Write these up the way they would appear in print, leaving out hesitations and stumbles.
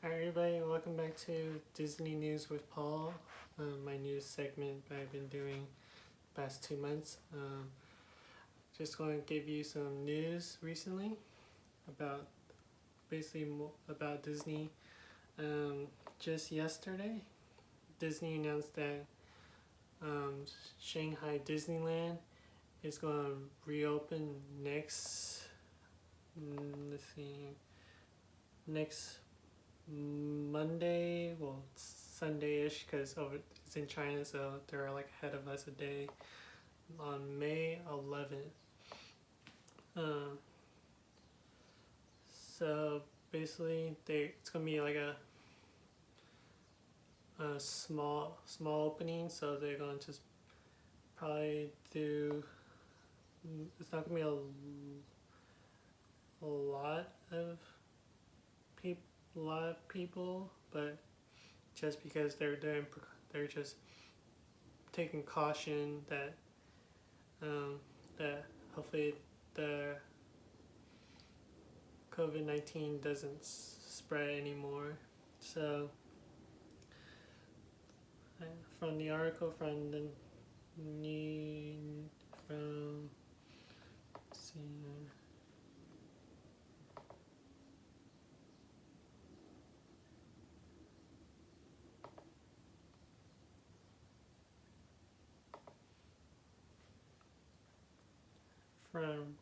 Hi everybody, welcome back to Disney News with Paul, my news segment that I've been doing the past 2 months. Just going to give you some news recently about about Disney. Just yesterday, Disney announced that Shanghai Disneyland is going to reopen let's see, next Monday, well, Sunday-ish, because it's in China, so they're like ahead of us a day, on May 11th. So basically, it's gonna be like a small opening. So they're gonna just probably do. It's not gonna be a lot of people, but just because they're just taking caution that that hopefully the COVID-19 doesn't spread anymore. So from the article from the from let's see, from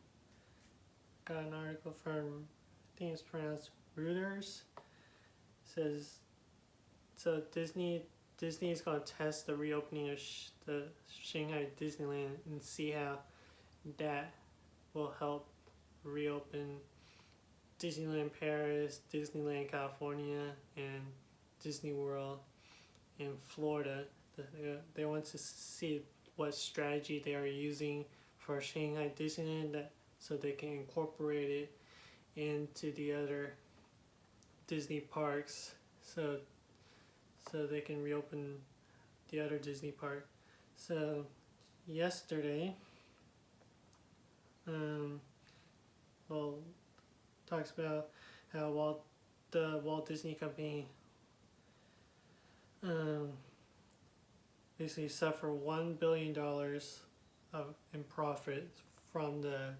got an article from, I think it's pronounced Reuters. It says so Disney is going to test the reopening of the Shanghai Disneyland and see how that will help reopen Disneyland Paris, Disneyland California, and Disney World in Florida. They want to see what strategy they are using for Shanghai Disneyland so they can incorporate it into the other Disney parks, so they can reopen the other Disney park. So yesterday, well, talks about how the Walt Disney Company basically suffer $1 billion in profit from the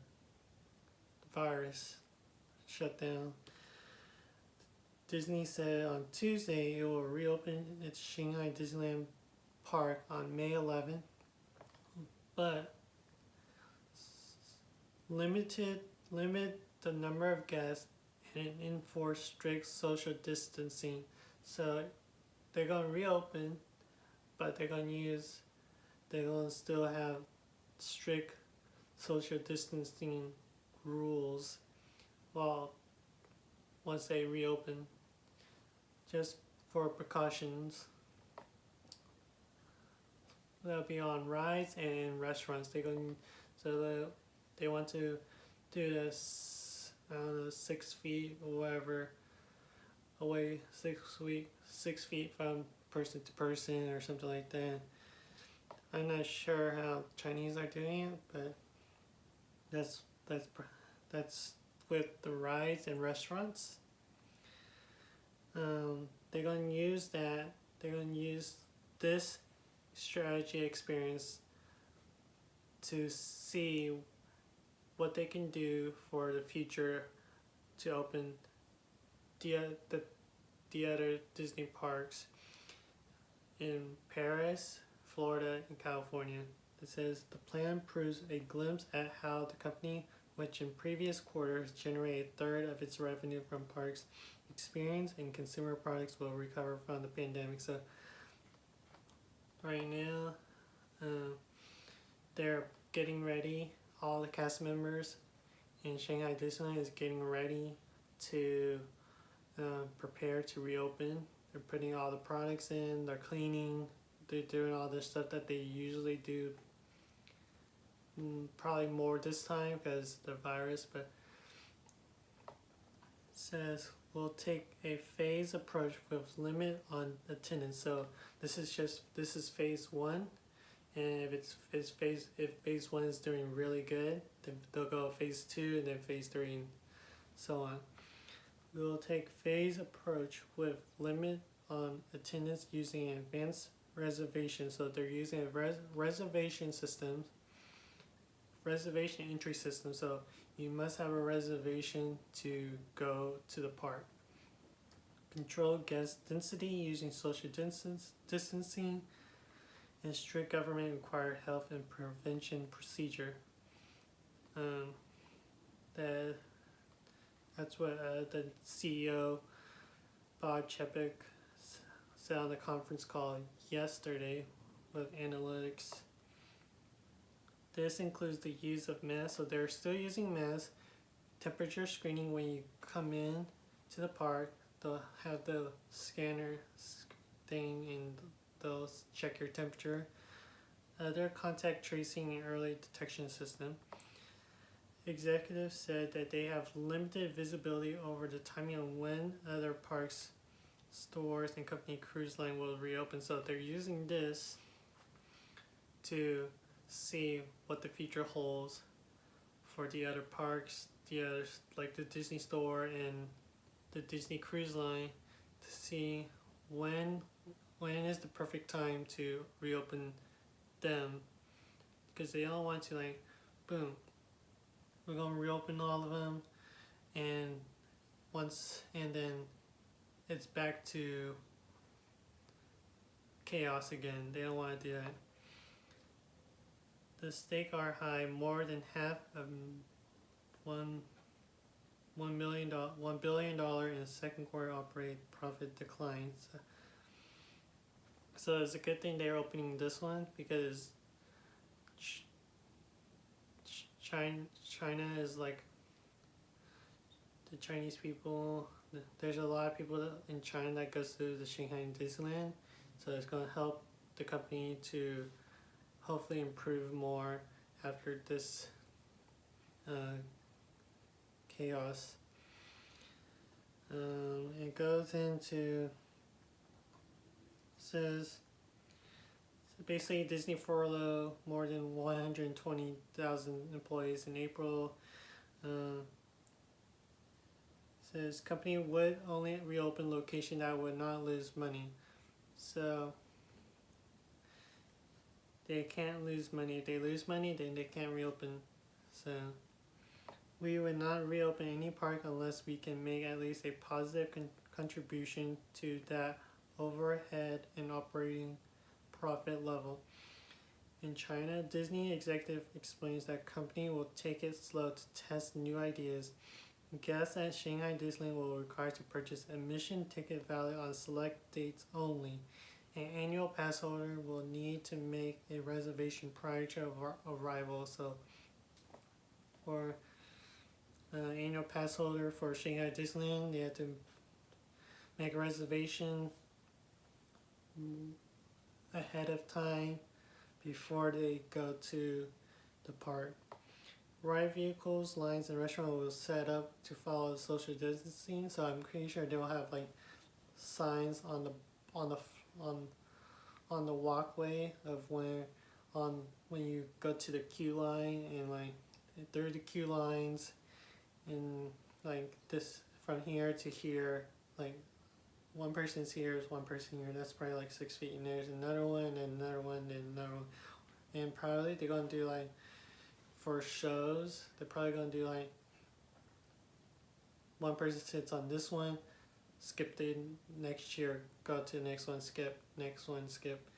virus shutdown. Disney said on Tuesday it will reopen its Shanghai Disneyland Park on May 11th, but limit the number of guests and enforce strict social distancing. So they're gonna reopen, but they're gonna still have strict social distancing rules once they reopen, just for precautions. That'll be on rides and restaurants. They want to do this, I don't know, 6 feet or whatever away, 6 feet from person to person or something like that. I'm not sure how Chinese are doing it, but that's with the rides and restaurants. They're gonna use that. They're gonna use this strategy experience to see what they can do for the future to open the other Disney parks in Paris, Florida, and California. It says the plan proves a glimpse at how the company, which in previous quarters generated a third of its revenue from parks experience and consumer products, will recover from the pandemic. So right now, they're getting ready. All the cast members in Shanghai Disneyland is getting ready to prepare to reopen. They're putting all the products in, they're cleaning, they're doing all the stuff that they usually do, probably more this time because the virus, but it says we'll take a phased approach with limit on attendance. So this is phase one, and if phase one is doing really good, then they'll go phase two and then phase three and so on. We will take phased approach with limit on attendance using an advanced reservation. So they're using a reservation entry system. So you must have a reservation to go to the park. Control guest density using social distancing and strict government required health and prevention procedure. That's what the CEO Bob Chapek said on the conference call yesterday with analytics. This includes the use of masks, so they're still using masks. Temperature screening when you come in to the park. They'll have the scanner thing and they'll check your temperature. Their contact tracing and early detection system. Executives said that they have limited visibility over the timing of when other parks, stores, and company cruise line will reopen. So they're using this to see what the future holds for the other parks, the others like the Disney store and the Disney cruise line, to see when is the perfect time to reopen them, because they don't want to like boom, we're gonna reopen all of them and then it's back to chaos again. They don't want to do that. The stakes are high. More than half of $1 billion in the second quarter operating profit declines. So it's a good thing they're opening this one, because China is like the Chinese people. There's a lot of people in China that goes to the Shanghai Disneyland, so it's going to help the company to hopefully improve more after this chaos. It goes into, says basically Disney furloughed more than 120,000 employees in April. Says company would only reopen location that would not lose money. So they can't lose money. If they lose money, then they can't reopen. So we would not reopen any park unless we can make at least a positive contribution to that overhead and operating profit level. In China, Disney executive explains that company will take it slow to test new ideas. Guests at Shanghai Disneyland will be required to purchase admission ticket valid on select dates only. An annual pass holder will need to make a reservation prior to arrival. So for annual pass holder for Shanghai Disneyland, they have to make a reservation ahead of time before they go to the park. Ride vehicles, lines, and restaurants will set up to follow social distancing. So I'm pretty sure they'll have like signs on the walkway of when you go to the queue line, and like through the queue lines, and like this from here to here, like one person's here is one person here. That's probably like 6 feet, and there's another one, and another one, and another one, and probably they're gonna do like, for shows, they're probably gonna do like one person sits on this one, skip the next year, go to the next one, skip, next one, skip.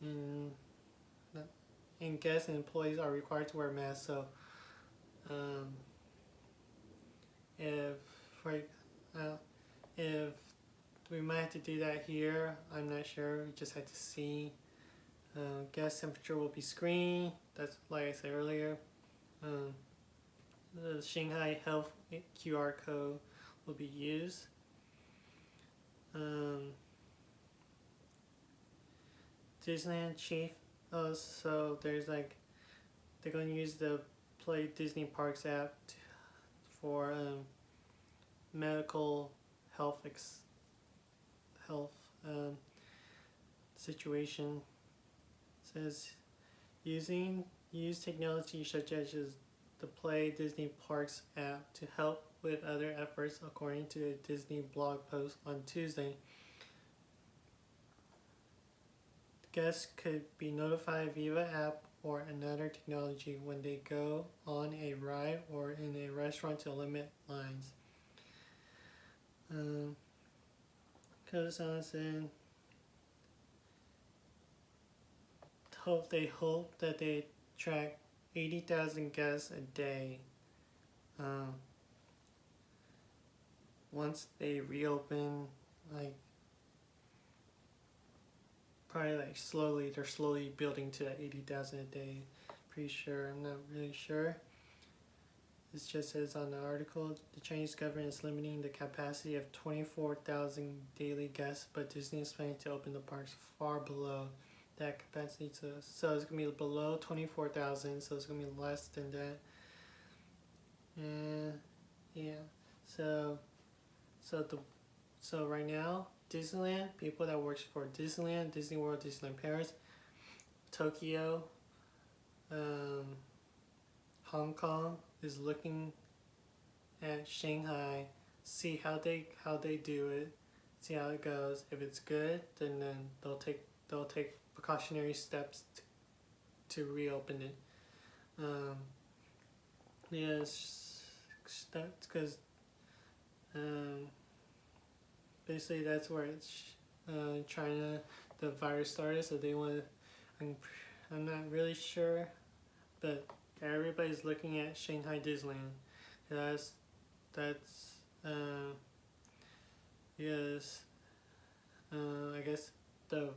And guests and employees are required to wear masks. So if we might have to do that here, I'm not sure. We just have to see. Guest temperature will be screened. That's like I said earlier. The Shanghai Health QR code will be used. Disneyland chief. So there's like, they're going to use the Play Disney Parks app for medical health situation. Says use technology such as the Play Disney Parks app to help with other efforts, according to a Disney blog post on Tuesday. Guests could be notified via app or another technology when they go on a ride or in a restaurant to limit lines. Kosan said they hope that they attract 80,000 guests a day once they reopen, like probably like slowly. They're slowly building to that 80,000 a day. Pretty sure. I'm not really sure. It just says on the article, the Chinese government is limiting the capacity of 24,000 daily guests, but Disney is planning to open the parks far below that capacity. So it's going to be below 24,000, so it's going to be less than that. And yeah, so right now, Disneyland, people that works for Disneyland, Disney World, Disneyland Paris, Tokyo, Hong Kong is looking at Shanghai, see how they do it, see how it goes. If it's good, then they'll take precautionary steps to reopen it. Yes, that's because basically that's where China, the virus started. So they want to. I'm not really sure, but everybody's looking at Shanghai Disneyland. That's yes. I guess the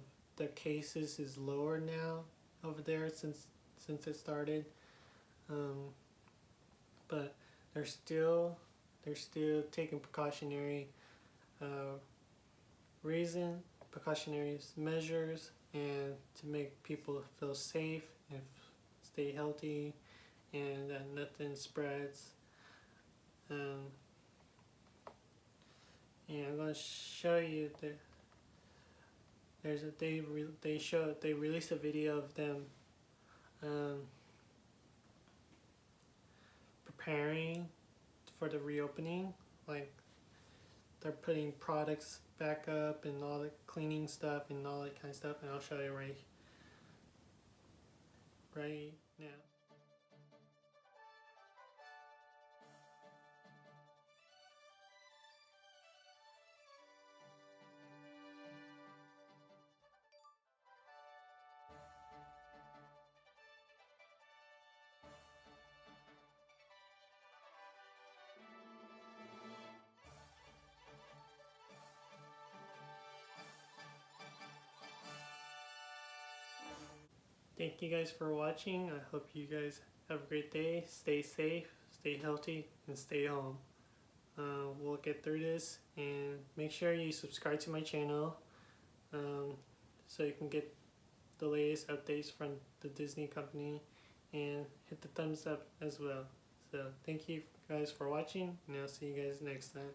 cases is lower now over there since it started. But they're still taking precautionary precautionary measures, and to make people feel safe and stay healthy, and that nothing spreads. And I'm going to show you that they released a video of them preparing for the reopening. Like, they're putting products back up and all the cleaning stuff and all that kind of stuff, and I'll show you right now. Thank you guys for watching. I hope you guys have a great day. Stay safe, stay healthy, and stay home. We'll get through this, and make sure you subscribe to my channel so you can get the latest updates from the Disney company, and hit the thumbs up as well. So thank you guys for watching, and I'll see you guys next time.